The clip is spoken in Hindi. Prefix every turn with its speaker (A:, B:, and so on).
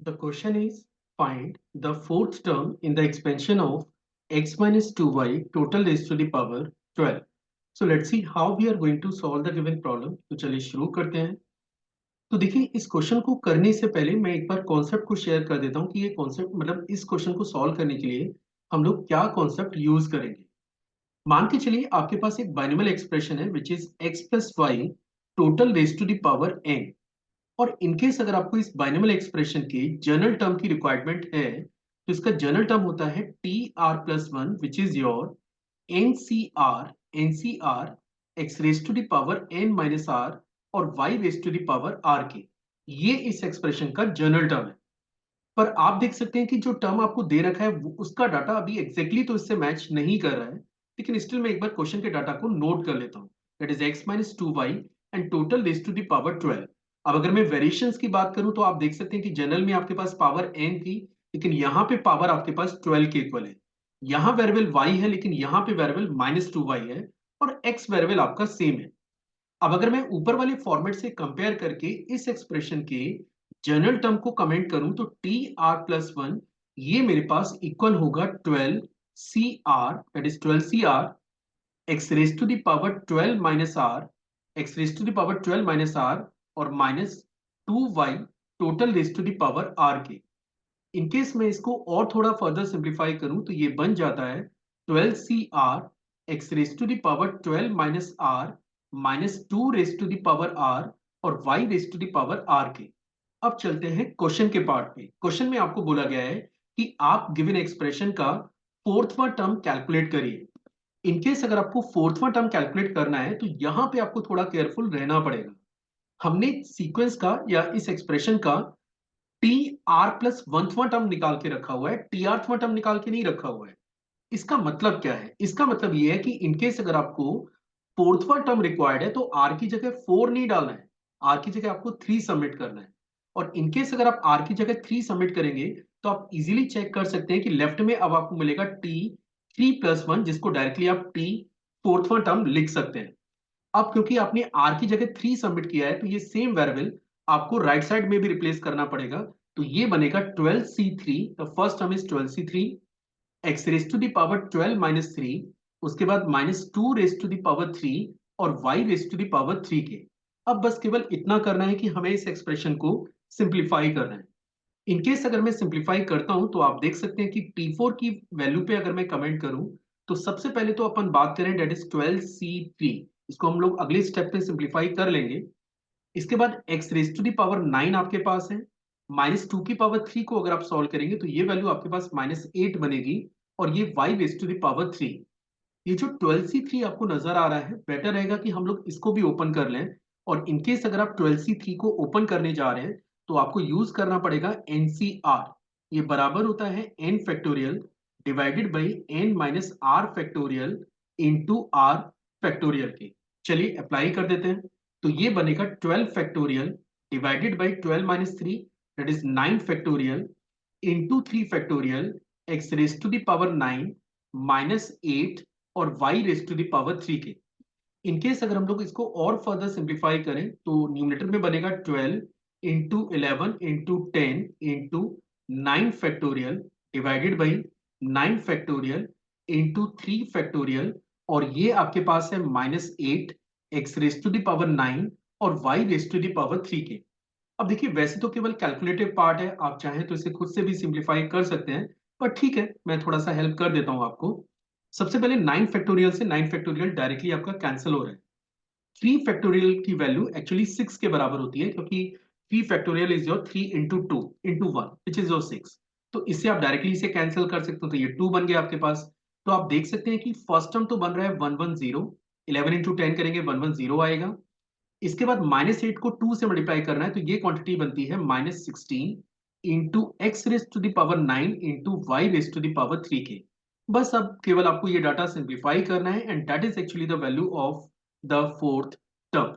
A: The question is find the fourth term in the expansion of x minus 2y total raised to the power 12. So let's see how we are going to solve the given problem. तो चलिए शुरू करते हैं। तो देखिए इस क्वेश्चन को करने से पहले मैं एक बार कॉन्सेप्ट को शेयर कर देता हूँ कि ये कॉन्सेप्ट मतलब इस क्वेश्चन को सॉल्व करने के लिए हम लोग क्या कॉन्सेप्ट यूज करेंगे। मान के चलिए आपके पास एक बाइनोमियल एक्सप्रेशन है which is x plus Y total raised to the power n। और इनकेस अगर आपको इस बाइनोमियल एक्सप्रेशन के जनरल टर्म की रिक्वायरमेंट है तो इसका जनरल टर्म होता है T R plus one which is your N C R x raise to the power N minus R और Y raise to the power are के। ये इस एक्सप्रेशन का जनरल टर्म है। पर आप देख सकते हैं कि जो टर्म आपको दे रखा है उसका डाटा अभी एग्जैक्टली तो इससे मैच नहीं कर रहा है, लेकिन स्टिल मैं एक बार क्वेश्चन के डाटा को नोट कर लेता हूँ। That is x minus two y and total raise to the power 12। अब अगर मैं वेरिएशंस की बात करूं तो आप देख सकते हैं कि जनरल में आपके पास पावर n थी, लेकिन यहाँ पे पावर आपके पास 12 के इक्वल है। यहाँ वेरिएबल y है लेकिन यहाँ पे वेरिएबल माइनस टू वाई है और x वेरिएबल आपका सेम है। अब अगर मैं ऊपर वाले फॉर्मेट से कंपेयर करके इस एक्सप्रेशन के जनरल टर्म को कमेंट करूं तो टी आर प्लस वन ये मेरे पास इक्वल होगा 12 C R, that is 12 C R x raise to the power 12 minus R, x raise to the power 12 minus R और minus 2y total raise to the power are के। इनकेस मैं इसको और थोड़ा फर्दर सिंप्लीफाई करूं तो ये बन जाता है 12 C R x raise to the power 12 minus r minus 2 raise to the power r और y raise to the power are के। अब चलते हैं क्वेश्चन के पार्ट पे। क्वेश्चन में आपको बोला गया है कि आप गिवन एक्सप्रेशन का फोर्थवा टर्म कैलकुलेट करिए। इनकेस अगर आपको फोर्थवा टर्म कैलकुलेट करना है तो यहां पे आपको थोड़ा केयरफुल रहना पड़ेगा। हमने सीक्वेंस का या इस एक्सप्रेशन का टी आर प्लस वनथवा टर्म निकाल के रखा हुआ है, टी आरथवा टर्म निकाल के नहीं रखा हुआ है। इसका मतलब क्या है? इसका मतलब ये है कि इनकेस अगर आपको फोर्थवा टर्म रिक्वायर्ड है तो आर की जगह 4 नहीं डालना है, आर की जगह आपको 3 सबमिट करना है। और इनकेस अगर आप आर की जगह 3 सबमिट करेंगे तो आप इजीली चेक कर सकते हैं कि लेफ्ट में अब आपको मिलेगा टी 3+1, जिसको डायरेक्टली आप टी फोर्थवा टर्म लिख सकते हैं। अब क्योंकि आपने आर की जगह 3 सबमिट किया है तो ये सेम वेरिएबल आपको राइट साइड में भी रिप्लेस करना पड़ेगा। तो ये बनेगा 12c3, the first term is 12c3 x raise to the power 12 minus 3, उसके बाद minus 2 raise to the power 3 और y raise to the power 3 के। अब बस केवल इतना करना है कि हमें इस एक्सप्रेशन को सिंप्लीफाई करना है। इनकेस अगर मैं सिंप्लीफाई करता हूं तो आप देख सकते हैं कि T4 की वैल्यू पे अगर मैं कमेंट करूं तो सबसे पहले तो अपन बात करें दैट इज 12c3, इसको हम लोग अगले स्टेप पे सिंप्लीफाई कर लेंगे। इसके बाद x raise to the power 9 आपके पास है, माइनस 2 की पावर 3 को अगर आप सॉल्व करेंगे तो ये वैल्यू आपके पास -8 बनेगी और ये y raise to the power 3। ये जो 12c3 आपको नजर आ रहा है, बेटर रहेगा कि हम लोग इसको भी ओपन कर लें। और इनकेस अगर आप 12c3 को ओपन करने जा रहे हैं तो आपको यूज करना पड़ेगा एनसीआर। ये बराबर होता है n factorial divided by n minus r factorial into r factorial के। चलिए अप्लाई कर देते हैं। तो ये बनेगा 12 factorial divided by 12 minus 3, that is 9 factorial into 3 factorial x raise to the power 9 minus 8 और y raise to the power 3 के। इनकेस अगर हम लोग इसको और फर्दर सिंप्लीफाई करें तो न्यूमरेटर में बनेगा 12 into 11 into 10 into 9 factorial divided by 9 factorial into 3 factorial और ये आपके पास है -8 x raise to the power 9 और y raise to the power 3 के। अब देखिए वैसे तो केवल कैलकुलेटिव पार्ट है, आप चाहें तो इसे खुद से भी सिंप्लीफाई कर सकते हैं, पर ठीक है मैं थोड़ा सा हेल्प कर देता हूं आपको। सबसे पहले 9 फैक्टोरियल से 9 फैक्टोरियल डायरेक्टली आपका कैंसिल हो रहा है। 3 फैक्टोरियल की वैल्यू एक्चुअली 6 के बराबर होती है क्योंकि 3 factorial is your 3 into 2 into 1 which is your 6। तो इससे आप डायरेक्टली इसे कैंसिल कर सकते हो, तो ये 2 बन गया आपके पास। तो आप देख सकते हैं कि फर्स्ट टर्म तो बन रहा है 110, 11 इंटू 10 करेंगे 110 आएगा। इसके बाद -8 को 2 से मल्टीप्लाई करना है तो ये क्वांटिटी बनती है -16 into x raise to the power 9 into y raise to the power 3 के। बस अब केवल आपको ये डाटा सिंप्लीफाई करना है and that is actually the value of the fourth term.